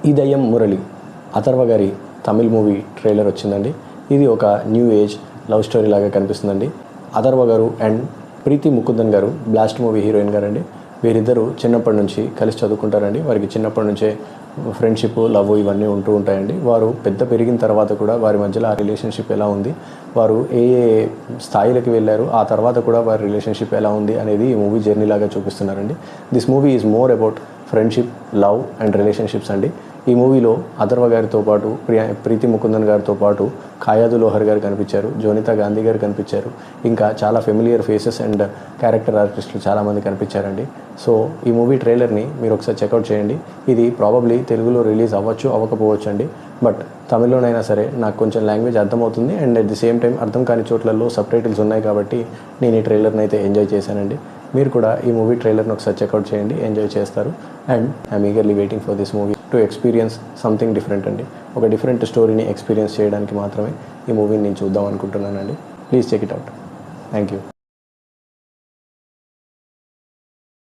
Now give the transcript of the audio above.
ఈ దయ్యం మురళి అథర్వ గారి తమిళ్ మూవీ ట్రైలర్ వచ్చిందండి. ఇది ఒక న్యూ ఏజ్ లవ్ స్టోరీ లాగా కనిపిస్తుందండి. అథర్వ గారు అండ్ ప్రీతి ముకుందన్ గారు బ్లాస్ట్ మూవీ హీరోయిన్ గారండి. వీరిద్దరూ చిన్నప్పటి నుంచి కలిసి చదువుకుంటారండి. వారికి చిన్నప్పటి నుంచే ఫ్రెండ్షిప్, లవ్ ఇవన్నీ ఉంటూ ఉంటాయండి. వారు పెరిగిన తర్వాత కూడా వారి మధ్యలో ఆ రిలేషన్షిప్ ఎలా ఉంది, వారు ఏ స్థాయిలకు వెళ్ళారు, ఆ తర్వాత కూడా వారి రిలేషన్షిప్ ఎలా ఉంది అనేది ఈ మూవీ జర్నీ లాగా చూపిస్తున్నారండి. This movie is more about friendship, love and relationships అండి. ఈ మూవీలో అథర్వ గారితో పాటు ప్రీతి ముకుందన్ గారితో పాటు ఖాయాదు లోహర్ గారు కనిపించారు, జోనితా గాంధీ గారు కనిపించారు, ఇంకా చాలా ఫెమిలియర్ ఫేసెస్ అండ్ క్యారెక్టర్ ఆర్టిస్టులు చాలామంది కనిపించారండి. సో ఈ మూవీ ట్రైలర్ని మీరు ఒకసారి చెక్అవుట్ చేయండి. ఇది ప్రాబబ్లీ తెలుగులో రిలీజ్ అవ్వకపోవచ్చు అండి. బట్ తమిళ్లోనైనా సరే నాకు కొంచెం లాంగ్వేజ్ అర్థమవుతుంది and at the same time అర్థం కాని చోట్లలో సబ్ టైటిల్స్ ఉన్నాయి కాబట్టి నేను ఈ ట్రైలర్ని అయితే ఎంజాయ్ చేశానండి. మీరు కూడా ఈ మూవీ ట్రైలర్ని ఒకసారి చెక్అవుట్ చేయండి, ఎంజాయ్ చేస్తారు. And I'm eagerly waiting for this movie to experience something different అండి. ఒక డిఫరెంట్ స్టోరీని ఎక్స్పీరియన్స్ చేయడానికి మాత్రమే ఈ మూవీని నేను చూద్దాం అనుకుంటున్నానండి. Please check it out. Thank you.